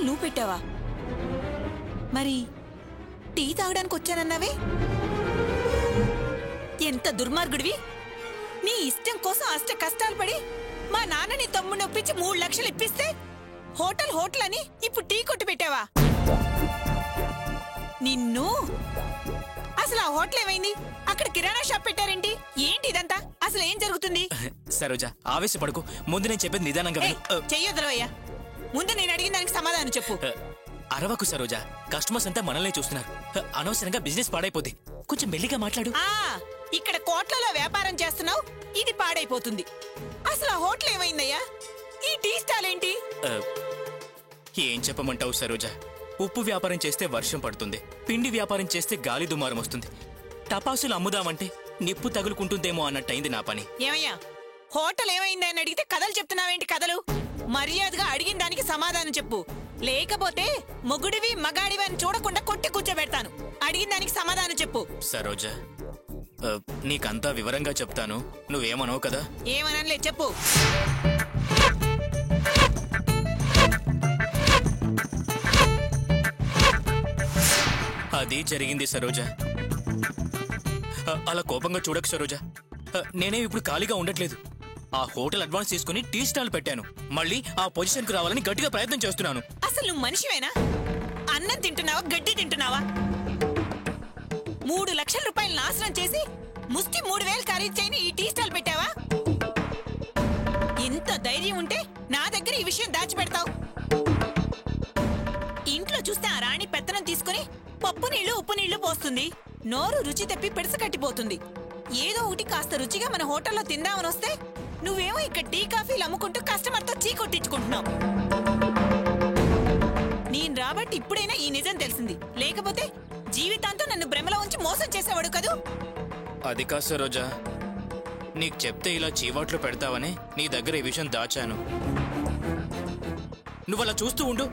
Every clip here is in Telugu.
హోటల్ నువ్వు పెట్టావా? మరి టీ తాగడానికి వచ్చానన్నావే? ఎంత దుర్మార్గుడివి! నీ ఇష్టం కోసం అష్ట కష్టాలు పడి మా నాన్న నీ తమ్ముడిని ఒప్పించి 3 లక్షలు ఇప్పిస్తే హోటల్ అని ఇప్పుడు టీ కొట్టు పెట్టావా? నిన్ను అసలు ఆ హోటల్ ఏమైంది? అక్కడ కిరాణా షాప్ పెట్టారేంటి? ఏంటి ఇదంతా? అసలు ఏం జరుగుతుంది? సరోజ ఆవేశపడకు, ముందు నేను చెప్పేది నిదానంగా చెయ్యొద్దరవయ్యా. ముందు నేను అడిగిన దానికి సమాధానం చెప్పు. అరవకు సరోజ, కస్టమర్స్ అంతా మనల్నే చూస్తున్నారు. అనవసరంగా బిజినెస్ పాడైపోద్ది. కొంచెం మెల్లిగా మాట్లాడు. ఇక్కడ కోట్లలో వ్యాపారం చేస్తున్నావు, ఇది పాడైపోతుంది. అసలు ఆ హోటల్ ఏమైందయ్యా? ఈ టీ స్టాల్ ఏంటి? ఏం చెప్పమంటావు సరోజ? ఉప్పు వ్యాపారం చేస్తే వర్షం పడుతుంది, పిండి వ్యాపారం చేస్తే గాలి దుమారం వస్తుంది. టపాసులు అమ్ముదామంటే నిప్పు తగులుకుంటుందేమో అన్నట్టయింది నా పని. ఏమయ్యా, హోటల్ ఏమైందని అడిగితే కథలు చెప్తున్నావేంటి? కథలు మర్యాదగా అడిగిన దానికి సమాధానం చెప్పు, లేకపోతే మొగుడివి మగాడివి అని చూడకుండా కొట్టి కూర్చోబెడతాను. అడిగిన దానికి సమాధానం చెప్పు. సరోజ, నీకంతా వివరంగా చెప్తాను, నువ్వేమనవు కదా? ఏమనలే, చెప్పు. అది జరిగింది సరోజ. అలా కోపంగా చూడకు సరోజ. నేనే ఇప్పుడు ఖాళీగా ఉండట్లేదు. ఆ హోటల్ అడ్వాన్స్ తీసుకుని టీ స్టాల్ పెట్టాను. మళ్ళీ ఆ పొజిషన్ కు రావాలని గట్టిగా ప్రయత్నం చేస్తున్నాను. అసలు నువ్వు మనిషివేనా? అన్నం తింటున్నావా, గడ్డి తింటున్నావా? 3 లక్షల రూపాయలు నాశనం చేసి ముష్టి 3000 ఖరీదు చేయని ఈ టీ స్టాల్ పెట్టావా? ఇంత ధైర్యం ఉంటే నా దగ్గర ఈ విషయం దాచిపెడతావు. ఇంట్లో చూస్తే ఆ రాణి పెత్తనం తీసుకుని పప్పు నీళ్లు ఉప్పు నీళ్లు పోస్తుంది. నోరు రుచి తప్పి పెడస కట్టిపోతుంది. ఏదో ఒకటి కాస్త రుచిగా మన హోటల్లో తిందామని వస్తే నువ్వేమో ఇక్కడ టీ కాఫీలు అమ్ముకుంటూ కస్టమర్తో చీ కొట్టించుకుంటున్నావు. నేను రాబట్టి ఇప్పుడైనా ఈ నిజం తెలిసింది, లేకపోతే జీవితాంతో నన్ను భ్రమలో ఉంచి మోసం చేసేవాడు కదూ. అది కాదు సరోజా, నీకు చెప్తే ఇలా చీవాట్లు పెడతావని నీ దగ్గర ఈ విషయం దాచాను. నువ్వలా చూస్తూ ఉండు,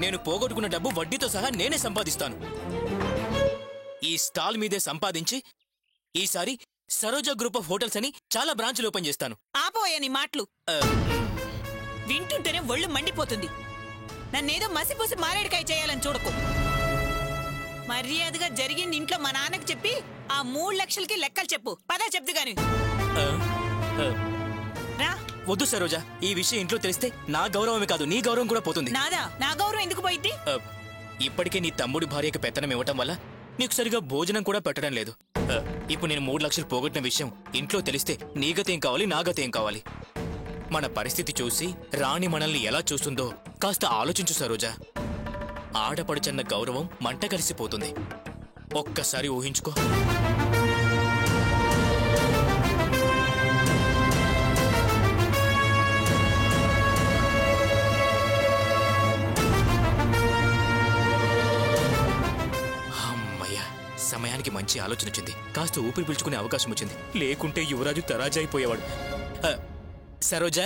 నేను పోగొట్టుకున్న డబ్బు వడ్డీతో సహా నేనే సంపాదిస్తాను. ఈ స్టాల్ మీదే సంపాదించి ఈసారి సరోజా గ్రూప్ ఆఫ్ హోటల్స్ అని చాలా బ్రాంచ్లు ఓపెన్ చేస్తాను. ఆపోయా నీ మాటలు, వింటుంటేనే ఒళ్ళు మండిపోతుంది. నన్నేదో మసిపూసి మారేడుకాయ చేయాలని చూడకు. మర్యాదగా జరిగింది ఇంట్లో మా నాన్నకు చెప్పి ఆ 3 లక్షలకి లెక్కలు చెప్పు. పదా చెప్తుగాని రా. వద్దు సరోజా, ఈ విషయం ఇంట్లో తెలిస్తే నా గౌరవమే కాదు నీ గౌరవం కూడా పోతుంది. నాదా? నా గౌరవం ఎందుకు పోయింది? ఇప్పటికే నీ తమ్ముడి భార్యకి పెత్తనం ఇవ్వటం వల్ల నీకు సరిగా భోజనం కూడా పెట్టడం లేదు. ఇప్పుడు నేను 3 లక్షలు పోగొట్టిన విషయం ఇంట్లో తెలిస్తే నీ గతేం కావాలి, నా గతేం కావాలి? మన పరిస్థితి చూసి రాణి మనల్ని ఎలా చూస్తుందో కాస్త ఆలోచించు సరోజా. ఆడపడుచన్న గౌరవం మంట కలిసిపోతుంది. ఒక్కసారి ఊహించుకో. సమయానికి మంచి ఆలోచన వచ్చింది. కాస్త ఊపిరి పీల్చుకునే అవకాశం వచ్చింది. లేకుంటే యువరాజు తరాజా అయిపోయేవాడు. సరోజా,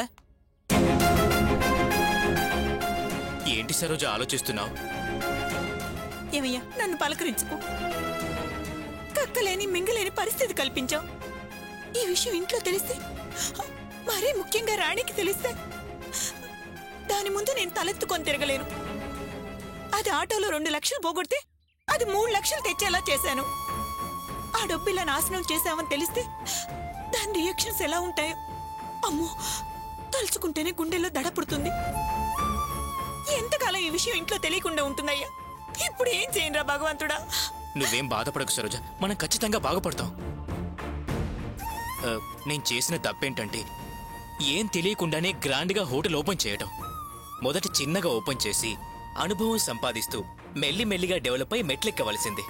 ఏంటి సరోజా ఆలోచిస్తున్నావు? ఏమయ్యా, నన్ను పలకరించుకో. కక్కలేని మింగలేని పరిస్థితి కల్పించావు. ఈ విషయం ఇంట్లో తెలిస్తే, మరీ ముఖ్యంగా రాణికి తెలిస్తే దాని ముందు నేను తలెత్తుకొని తిరగలేను. అది ఆటోలో 2 లక్షలు పోగొడితే అది 3 లక్షలు తెచ్చేలా చేశాను. ఆ డబ్బు ఇలా నాశనం చేశామని తెలిస్తే దాని రియాక్షన్స్ ఎలా ఉంటాయో అమ్మో, తలుచుకుంటేనే గుండెల్లో దడ పుడుతుంది. ఎంతకాలం ఈ విషయం ఇంట్లో తెలియకుండా ఉంటుందయ్యా? ఇప్పుడు ఏం చేయనురా భగవంతుడా? నువ్వేం బాధపడకు సరోజ, మనం ఖచ్చితంగా బాగుపడతాం. నేను చేసిన తప్పేంటంటే ఏం తెలియకుండానే గ్రాండ్గా హోటల్ ఓపెన్ చేయటం. మొదట చిన్నగా ఓపెన్ చేసి అనుభవం సంపాదిస్తూ మెల్లిమెల్లిగా డెవలప్ అయి మెట్లెక్కవలసింది.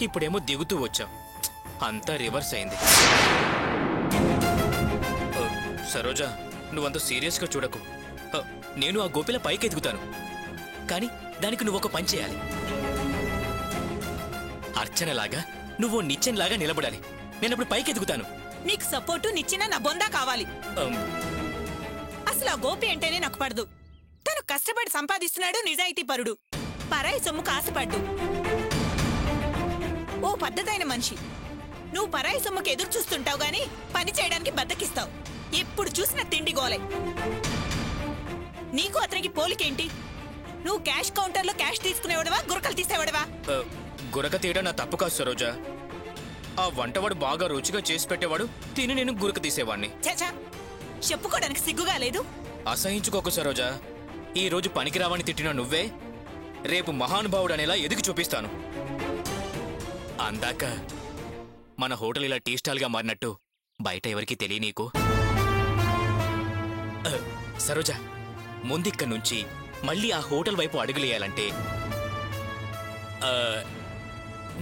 ఇప్పుడేమో దిగుతూ వచ్చాం. అంతా రివర్స్ అయింది. సరోజా, నువ్వంత సీరియస్గా చూడకు. నేను ఆ గోపిల పైకి ఎదుగుతాను, కానీ దానికి నువ్వొక పని చేయాలి. అర్చనలాగా నువ్వు నిచ్చెనలాగా నిలబడాలి. నేనప్పుడు పైకి ఎదుగుతాను. నీకు సపోర్టు నిచ్చిన నా బొందా కావాలి. అసలు ఆ గోపి అంటేనే నాకు పడదు. తను కష్టపడి సంపాదిస్తున్నాడు, నిజాయితీ పరుడు, పరాయి సొమ్ముకు ఆశపడ్డు. ఓ పద్ధతైన మనిషి. నువ్వు పరాయి సొమ్ముకు ఎదురు చూస్తుంటావు గాని పని చేయడానికి బద్దకిస్తావు. ఎప్పుడు చూసినా తిండి గోలే. నీకు అతనికి పోలికేంటి? నువ్వు క్యాష్ కౌంటర్ లో క్యాష్ తీసుకునేవాడవా గురకలు తీసేవాడవా? గురక తీయడం నా తప్పు కాదు సరోజా. ఆ వంటవాడు బాగా రుచిగా చేసి పెట్టేవాడు, తిని నేను గురక తీసేవాడిని. చాచా, చెప్పుకోవడానికి సిగ్గుగా లేదు? అసహించుకోకు సరోజా. ఈ రోజు పనికిరావని తిట్టిన నువ్వే రేపు మహానుభావుడు అనేలా ఎదిగి చూపిస్తాను. అందాక మన హోటల్ ఇలా టీ స్టాల్గా మారినట్టు బయట ఎవరికి తెలియనీకు. సరోజా, ముందిక్కడి నుంచి మళ్ళీ ఆ హోటల్ వైపు అడుగులేయాలంటే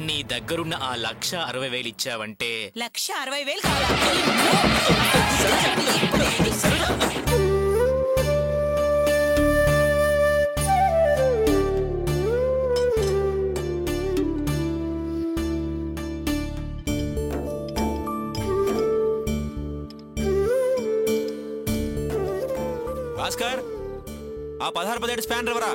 నీ దగ్గరున్న ఆ 1,60,000 ఇచ్చావంటే. 1,60,000 కాదా? భాస్కర్, ఆ 16-17 స్పాన్ ఎవరా?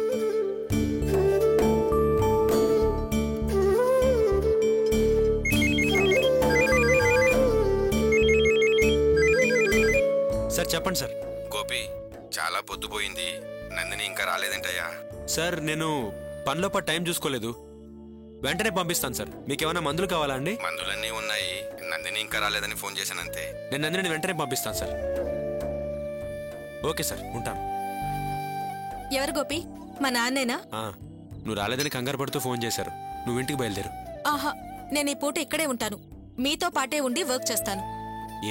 సార్ చెప్పండి సార్. గోపి, చాలా పొద్దుపోయింది. నందిని ఇంకా రాలేదంటయ్యా. సార్ నేను పనిలో పాటు టైం చూసుకోలేదు. వెంటనే పంపిస్తాను సార్. మీకేమైనా మందులు కావాలా అండి? మందులన్నీ ఉన్నాయి. నందిని ఇంకా రాలేదని ఫోన్ చేశానంతే. నేను నందిని వెంటనే పంపిస్తాను సార్. ఓకే సార్, ఉంటాను. ఎవరు గోపి? మా నాన్నేనా? నువ్వు రాలేదని కంగారు పడుతూ ఫోన్ చేశారు. నువ్వు ఇంటికి బయలుదేరు. ఆహా, నేను ఈ పూట ఇక్కడే ఉంటాను. మీతో పాటే ఉండి వర్క్ చేస్తాను.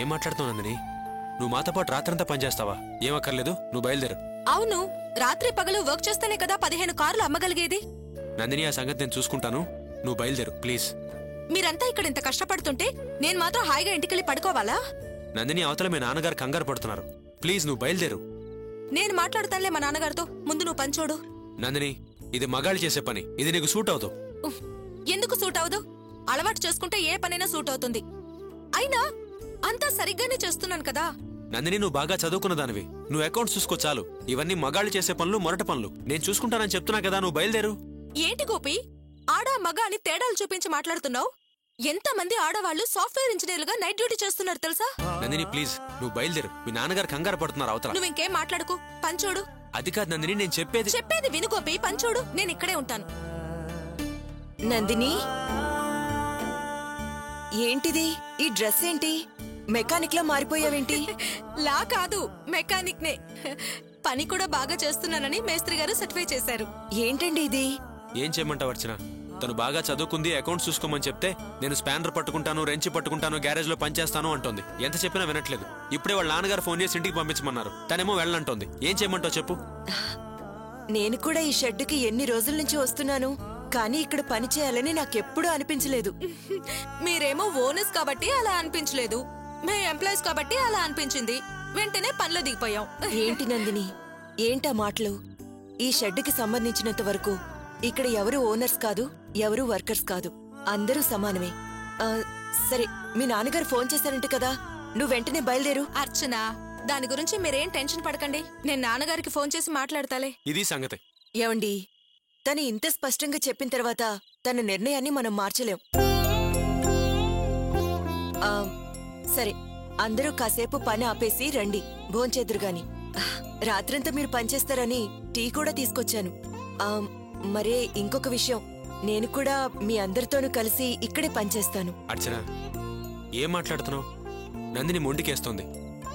ఏం మాట్లాడుతావు నందిని? నువ్వు మాతో పాటు రాత్రంతా పనిచేస్తావా? ఏమక్కర్లేదు, నువ్వు బయలుదేరు. అవును, రాత్రి పగలు వర్క్ చేస్తేనే కదా 15 కార్లు అమ్మగలిగేది. నందిని, ఆ సంగతి నేను చూసుకుంటాను. నువ్వు బయలుదేరు ప్లీజ్. మీరంతా ఇక్కడ ఇంత కష్టపడుతుంటే నేను మాత్రం హాయిగా ఇంటికెళ్ళి పడుకోవాలా? నందిని, అవతల మీ నాన్నగారు కంగారు పడుతున్నారు. ప్లీజ్ నువ్వు బయలుదేరు. నేను మాట్లాడుతానులే మా నాన్నగారితో. ముందు నువ్వు పని చూడు. నందిని, ఇది మగాళ్ళు చేసే పని. ఇది నీకు సూట్ అవుతావు. ఎందుకు సూట్ అవదు? అలవాటు చేసుకుంటే ఏ పనైనా సూట్ అవుతుంది. అయినా అంతా సరిగ్గానే చేస్తున్నాను కదా. నందిని, నువ్వు బాగా చదువుకున్న దానివి. నువ్వు అకౌంట్స్ చూసుకో చాలు. ఇవన్నీ మగాళ్ళు చేసే పనులు, మొరట పనులు. నేను చూసుకుంటానని చెప్తున్నా కదా, నువ్వు బయలుదేరు. ఏంటి గోపి, ఆడా మగ అని తేడాలు చూపించి మాట్లాడుతున్నావు? ఎంతమంది ఆడవాళ్లు సాఫ్ట్వేర్ ఇంజనీర్లుగా నైట్ డ్యూటీ చేస్తున్నారు తెలుసా? నందిని ప్లీజ్ నువ్వు బయలుదేరు. మీ నాన్నగారు కంగారు పడుతున్నారు అవతల. నువ్వు ఇంకేం మాట్లాడుకు, పని చూడు. అది కాదు నందిని, నేను చెప్పేది విను గోపి, పని చూడు. నేను ఇక్కడే ఉంటాను. నందిని, ఏంటిది? ఈ డ్రెస్ ఏంటి? మెకానిక్ లా మారిపోయావేంటి? లా కాదు, మెకానిక్ నే. పని కూడా బాగా చేస్తున్నానని మేస్త్రి గారు సర్టిఫై చేశారు. ఏంటండి ఇది? ఏం చేయమంటావు అర్చన? తను బాగా చదువుకుంది, అకౌంట్స్ చూసుకోమని చెప్తే నేను స్పానర్ పట్టుకుంటాను, రెంచి పట్టుకుంటాను, గ్యారేజ్ లో పనిచేస్తాను అంటోంది. ఎంత చెప్పినా వినట్లేదు. ఇప్పుడే వాళ్ళ నాన్నగారు ఫోన్ చేసి ఇంటికి పంపించమన్నారు. తనేమో వెళ్ళంటోంది. ఏం చేయమంటావు చెప్పు? నేను కూడా ఈ షెడ్డుకి ఎన్ని రోజుల నుంచి వస్తున్నాను, కానీ ఇక్కడ పని చేయాలని నాకెప్పుడూ అనిపించలేదు. మీరేమో ఓనర్స్ కాబట్టి అలా అనిపించలేదు, మే ఎంప్లాయీస్ కాబట్టి అలా అనిపించింది. వెంటనే పనిలో దిగిపోయాం. ఏంటి నందిని, ఏంటా మాటలు? ఈ షెడ్డుకి సంబంధించినంత వరకు ఇక్కడ ఎవరు ఓనర్స్ కాదు, ఎవరు వర్కర్స్ కాదు, అందరూ సమానమే. సరే, మీ నాన్నగారు ఫోన్ చేశారంట కదా, నువ్వు వెంటనే బయలుదేరు. అర్చన, దాని గురించి మీరేం టెన్షన్ పడకండి. నేను నాన్నగారికి ఫోన్ చేసి మాట్లాడతాలే. ఇది సంగతి. ఏమండి, తను ఇంత స్పష్టంగా చెప్పిన తర్వాత తన నిర్ణయాన్ని మనం మార్చలేం. సరే, అందరూ కాసేపు పని ఆపేసి రండి, భోంచేద్దురుగాని. రాత్రంతా మీరు పనిచేస్తారని టీ కూడా తీసుకొచ్చాను. మరే ఇంకొక విషయం, నేను కూడా మీ అందరితోనూ కలిసి ఇక్కడే పనిచేస్తాను. అర్చన, ఏం మాట్లాడుతున్నావు? నందిని మొండికేస్తోంది.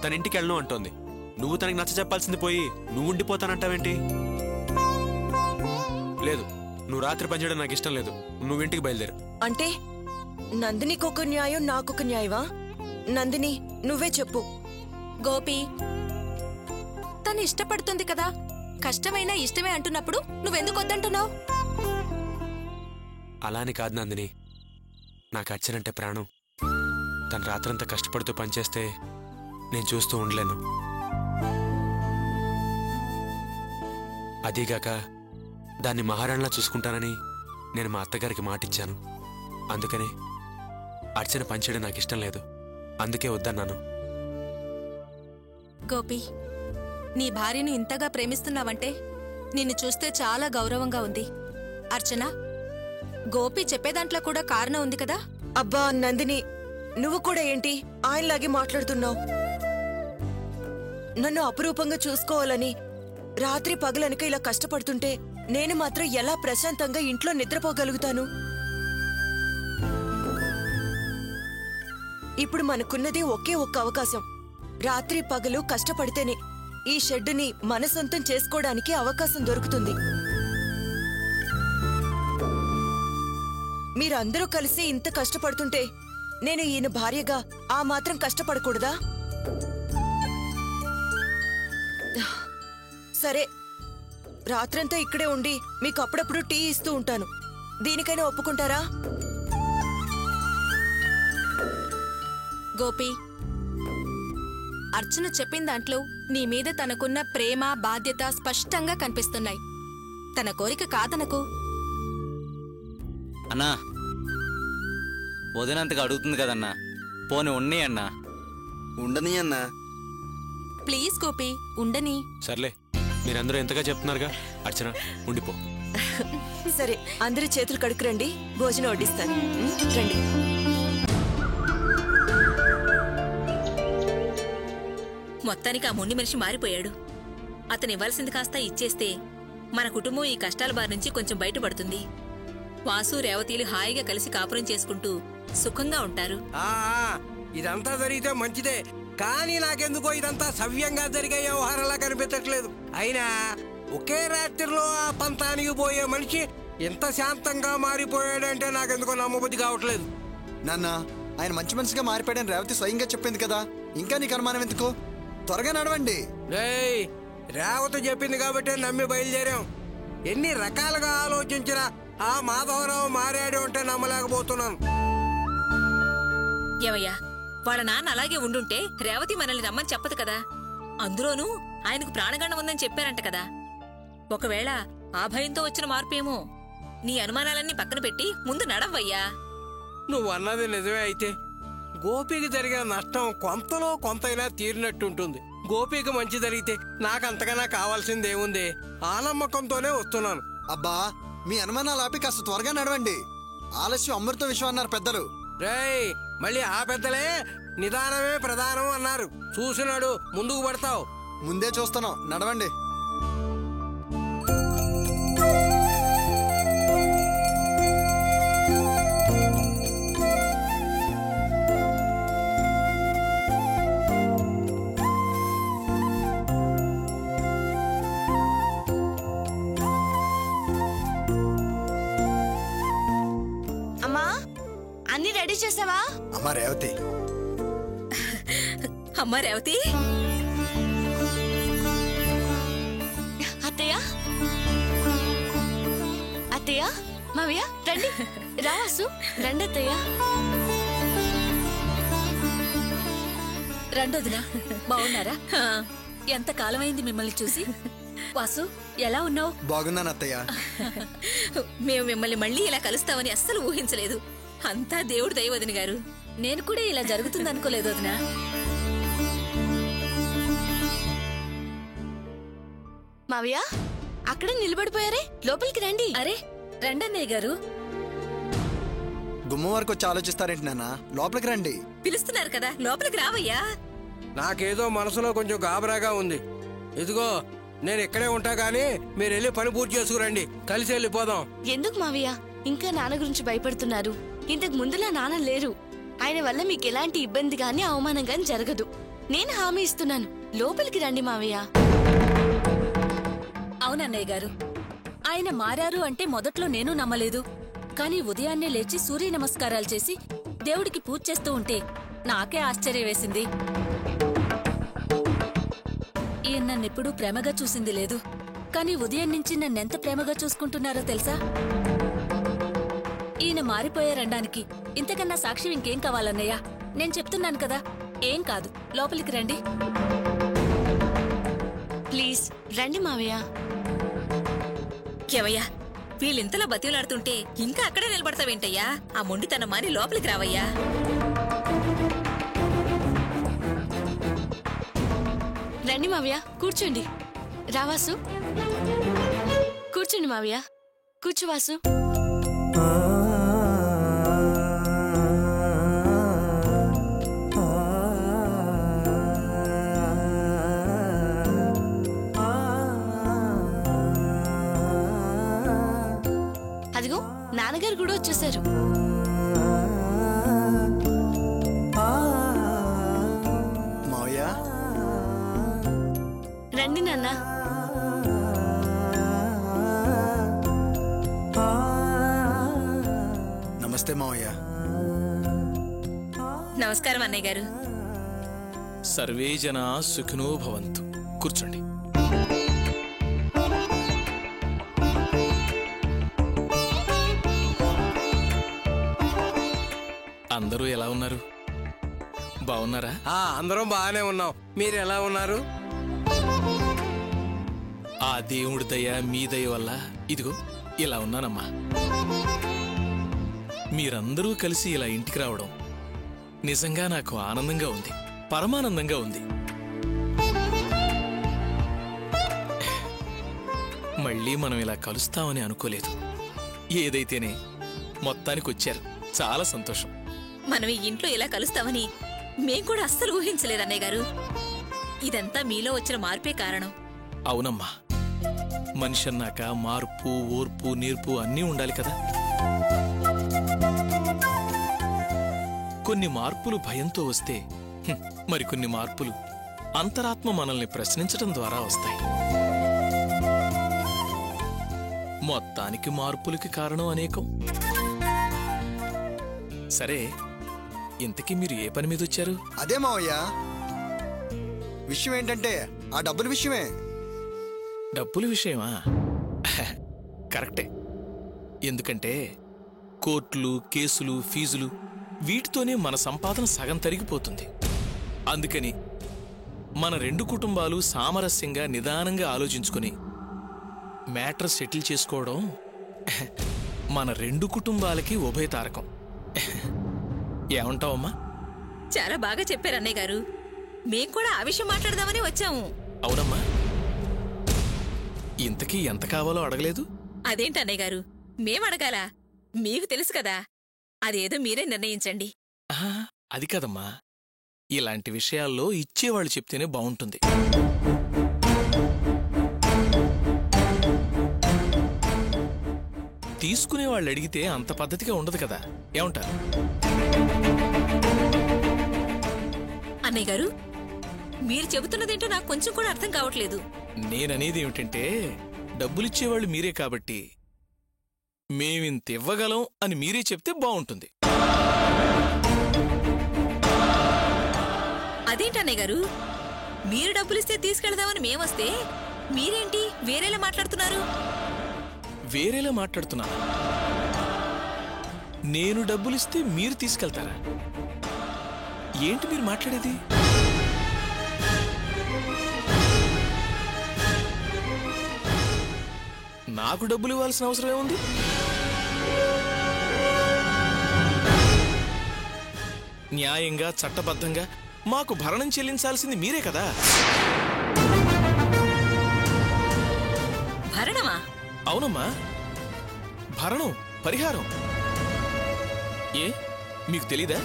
తన ఇంటికి వెళ్ళను అంటోంది. నువ్వు తనకి నచ్చ చెప్పాల్సింది పోయి నువ్వు ఉండిపోతానంటావేంటి? లేదు, నువ్వు రాత్రి పనిచేయడం నాకు ఇష్టం లేదు. నువ్వు ఇంటికి బయలుదేరు. అంటే నందినికొక న్యాయం, నాకొక న్యాయమా? నందిని, నువ్వే చెప్పు. గోపి, తను ఇష్టపడుతుంది కదా, కష్టమైనా ఇష్టమే అంటున్నప్పుడు నువ్వెందుకు వద్దంటున్నావు? అలాని కాదు నందిని, నాకు అర్చనంటే ప్రాణం. తను రాత్రంతా కష్టపడుతూ పనిచేస్తే నేను చూస్తూ ఉండలేను. అదీగాక దాన్ని మహారాణిలా చూసుకుంటానని నేను మా అత్తగారికి మాటిచ్చాను. అందుకని అర్చన పనిచేయడం నాకు ఇష్టం లేదు. అందుకే వద్దన్నాను. గోపి, నీ భార్యను ఇంతగా ప్రేమిస్తున్నావంటే నిన్ను చూస్తే చాలా గౌరవంగా ఉంది. అర్చన, గోపి చెప్పేదాంట్లో కూడా కారణం ఉంది కదా? అబ్బా నందిని, నువ్వు కూడా ఏంటి ఆయనలాగే మాట్లాడుతున్నావు? నన్ను అపురూపంగా చూసుకోవాలని రాత్రి పగలనక ఇలా కష్టపడుతుంటే నేను మాత్రం ఎలా ప్రశాంతంగా ఇంట్లో నిద్రపోగలుగుతాను? ఇప్పుడు మనకున్నది ఒకే ఒక్క అవకాశం. రాత్రి పగలు కష్టపడితేనే ఈ షెడ్డుని మన సొంతం చేసుకోవడానికి అవకాశం దొరుకుతుంది. మీరందరూ కలిసి ఇంత కష్టపడుతుంటే నేను ఈయన భార్యగా ఆ మాత్రం కష్టపడకూడదా? సరే, రాత్రంతా ఇక్కడే ఉండి మీకు అప్పుడప్పుడు టీ ఇస్తూ ఉంటాను. దీనికైనా ఒప్పుకుంటారా? గోపి, అర్చన చెప్పిన దాంట్లో నీ మీద తనకున్న ప్రేమ, బాధ్యత స్పష్టంగా కనిపిస్తున్నాయి. తన కోరిక కాదనకు. అన్నా, వదినంతగా అడుగుతుంది కదన్నా, పోనీ ఉన్ని అన్నా. ఉండని అన్నా. ప్లీజ్ గోపి, ఉండని. సర్లే, మీరందరూ ఎంతగా చెప్తున్నారుగా. అర్చన, ఉండిపో. సరే, అందరి చేతులు కడుక్కురండి, భోజనం వడ్డిస్తాను. రండి. మొత్తానికి ఆ మొండి మనిషి మారిపోయాడు. అతను ఇవ్వాల్సింది కాస్త ఇచ్చేస్తే మన కుటుంబం ఈ కష్టాల బారి నుంచి కొంచెం బయటపడుతుంది. వాసు, రేవతీలు హాయిగా కలిసి కాపురం చేసుకుంటూ సుఖంగా ఉంటారు. ఇదంతా జరిగితే మంచిదే, కానీ నాకెందుకో ఇదంతా సవ్యంగా జరిగే వ్యవహారంలా కనిపించట్లేదు. అయినా ఒకే రాత్రిలో ఆ పంతానికి పోయే మనిషి ఎంత శాంతంగా మారిపోయాడంటే నాకెందుకో నమ్మబుద్ధి కావట్లేదు. నాన్న, ఆయన మంచి మనిషిగా మారిపోయాడని రేవతి స్వయంగా చెప్పింది కదా, ఇంకా నీకు అనుమానం ఎందుకు? త్వరగా నడవండి. రేవతి చెప్పింది కాబట్టి నమ్మి బయలుదేరాం. ఎన్ని రకాలుగా ఆలోచించినా ఆ మాధవరావు మారాడు అంటే నమ్మలేకపోతున్నాను. ఏమయ్యా, వాళ్ళ నాన్న అలాగే ఉండుంటే రేవతి మనల్ని రమ్మని చెప్పదు కదా. అందులోనూ ఆయనకు ప్రాణగండం ఉందని చెప్పారంట కదా. ఒకవేళ ఆ భయంతో వచ్చిన మార్పేమో. నీ అనుమానాలన్నీ పక్కన పెట్టి ముందు నడవయ్యా. నువ్వన్నది నిజమే అయితే గోపికి జరిగిన నష్టం కొంతలో కొంతైనా తీరినట్టుంటుంది. గోపికి మంచి జరిగితే నాకంతకన్నా కావాల్సిందేముంది? ఆ నమ్మకంతోనే వస్తున్నాను. అబ్బా, మీ అనుమానాలు ఆపి కాస్త త్వరగా నడవండి. ఆలస్యం అమృత విషయం అన్నారు పెద్దలు. రేయ్, మళ్ళీ ఆ పెద్దలే నిదానమే ప్రధానం అన్నారు. చూసినాడు, ముందుకు పడతావు. ముందే చూస్తున్నాం, నడవండి. అమ్మా, అన్ని రెడీ చేసావా? అమ్మా రేవతి. అమ్మా రేవతి. అత్తయ్య, అత్తయ్య, మావయ్య రండి. రావాసు, రండి అత్తయ్య. రండొదినా, బాగున్నారా? ఎంత కాలమైంది మిమ్మల్ని చూసి. వాసు, ఎలా ఉన్నావు? బాగున్నాను అత్తయ్య. మేము మిమ్మల్ని మళ్ళీ ఇలా కలుస్తామని అస్సలు ఊహించలేదు. అంతా దేవుడు దయ వదిన గారు. నేను కూడా ఇలా జరుగుతుంది అనుకోలేదు వదినా. మావయ్య, అక్కడే నిలబడిపోయారే, లోపలికి రండి. అరే రండన్నయ్య గారు. గుమ్మం వరకు వచ్చి ఆలోచిస్తారేంటి నాన్న? లోపలికి రండి. పిలుస్తున్నారు కదా, లోపలికి రావయ్యా. నాకేదో మనసులో కొంచెం గాబరాగా ఉంది. ఇదిగో, నేను ఇక్కడే ఉంటా గానీ మీరు వెళ్ళి పని పూర్తి చేసుకురండి. కలిసి వెళ్ళిపోదాం. ఎందుకు మావయ్య ఇంకా నాన్న గురించి భయపడుతున్నారు? ఇంతకు ముందులా నాన్న లేరు. ఆయన వల్ల మీకు ఎలాంటి ఇబ్బంది గానీ అవమానం గానీ జరగదు. నేను హామీ ఇస్తున్నాను. లోపలికి రండి మావయ్య. అవునన్నయ్య గారు, ఆయన మారారు అంటే మొదట్లో నేను నమ్మలేదు. కానీ ఉదయాన్నే లేచి సూర్య నమస్కారాలు చేసి దేవుడికి పూజ చేస్తూ ఉంటే నాకే ఆశ్చర్యం వేసింది. ఈయన నన్నెప్పుడూ ప్రేమగా చూసింది లేదు. కానీ ఉదయం నుంచి నన్నెంత ప్రేమగా చూసుకుంటున్నారో తెలుసా? ఈయన మారిపోయారనడానికి ఇంతకన్నా సాక్ష్యం ఇంకేం కావాలన్నయ్య? నేను చెప్తున్నాను కదా, ఏం కాదు. లోపలికి రండి. ప్లీజ్ రండి మావయ్య. కేవయ్యా, వీళ్ళింతలా బతిలాడుతుంటే ఇంకా అక్కడే నిలబడతావేంటయ్యా? ఆ మొండితనం మాని లోపలికి రావయ్యా. రండి మావయ్య, కూర్చోండి. రావాసు, కూర్చోండి మావయ్య. కూర్చోవాసు. నాన్నగారు కూడా వచ్చేసారు. మావయ్య రండి నాన్న. నమస్తే మావయ్య. నమస్కారం అన్నయ్య గారు. సర్వే జనా సుఖినో భవంతు. కూర్చోండి. అందరూ ఎలా ఉన్నారు? బాగున్నారా? అందరం బాగానే ఉన్నాం. మీరు ఎలా ఉన్నారు? ఆ దేవుడి దయ మీ దయ వల్ల ఇదిగో ఇలా ఉన్నానమ్మా. మీరందరూ కలిసి ఇలా ఇంటికి రావడం నిజంగా నాకు ఆనందంగా ఉంది, పరమానందంగా ఉంది. మళ్ళీ మనం ఇలా కలుస్తామని అనుకోలేదు. ఏదైతేనే మొత్తానికి వచ్చారు, చాలా సంతోషం. మనం ఈ ఇంట్లో ఇలా కలుస్తామని మేం కూడా అస్సలు ఊహించలేదు అన్నయ్య గారు. ఇదంతా మీలో వచ్చిన మార్పే కారణం. అవునమ్మా, మనిషి అన్నాక మార్పు, ఓర్పు, నేర్పు అన్నీ ఉండాలి కదా. కొన్ని మార్పులు భయంతో వస్తే, మరికొన్ని మార్పులు అంతరాత్మ మనల్ని ప్రశ్నించడం ద్వారా వస్తాయి. మొత్తానికి మార్పులకి కారణం అనేకం. సరే, ఇంతకీ మీరు ఏ పని మీద వచ్చారు? అదే మావయ్య, విషయం ఏంటంటే ఆ డబ్బుల విషయమే. డబ్బుల విషయమా? కరెక్టే. ఎందుకంటే కోర్టులు, కేసులు, ఫీజులు వీటితోనే మన సంపాదన సగం తరిగిపోతుంది. అందుకని మన రెండు కుటుంబాలు సామరస్యంగా నిదానంగా ఆలోచించుకొని మ్యాటర్ సెటిల్ చేసుకోవడం మన రెండు కుటుంబాలకి ఉభయతారకం. ఏమంటావమ్మా? చాలా బాగా చెప్పారు అన్నయ్య గారు. మేం కూడా ఆ విషయం మాట్లాడదామని వచ్చాము. అవునమ్మా. ఇంతకీ ఎంత కావాలో అడగలేదు? అదేంటి అన్నయ్య గారు, మేం అడగాలా? మీకు తెలుసు కదా, అదేదో మీరే నిర్ణయించండి. అది కదమ్మా, ఇలాంటి విషయాల్లో ఇచ్చేవాళ్ళు చెప్తేనే బాగుంటుంది. తీసుకునేవాళ్ళు అడిగితే అంత పద్ధతిగా ఉండదు కదా. ఏమంటారు? అన్నయ్య గారు, మీరు చెబుతున్నదేంటో నాకు కొంచెం కూడా అర్థం కావట్లేదు. నేననేది ఏమిటంటే, డబ్బులిచ్చేవాళ్ళు మీరే కాబట్టి మేమింత ఇవ్వగలం అని మీరే చెప్తే బాగుంటుంది. అదేంటి అన్నయ్య గారు, మీరు డబ్బులిస్తే తీసుకెళ్దామని మేమొస్తే మీరేంటి వేరేలా మాట్లాడుతున్నారు? వేరేలా మాట్లాడుతున్నానా? నేను డబ్బులిస్తే మీరు తీసుకెళ్తారా? ఏంటి మీరు మాట్లాడేది? నాకు డబ్బులు ఇవ్వాల్సిన అవసరం ఏముంది? న్యాయంగా, చట్టబద్ధంగా మాకు భరణం చెల్లించాల్సింది మీరే కదా. భరణమా? అవునమ్మా, భరణం, పరిహారం. ఏ మీకు తెలీదా?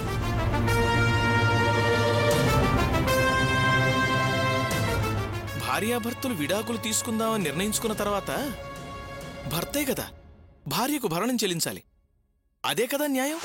భార్యాభర్తలు విడాకులు తీసుకుందామని నిర్ణయించుకున్న తర్వాత భర్తే కదా భార్యకు భరణం చెల్లించాలి. అదే కదా న్యాయం.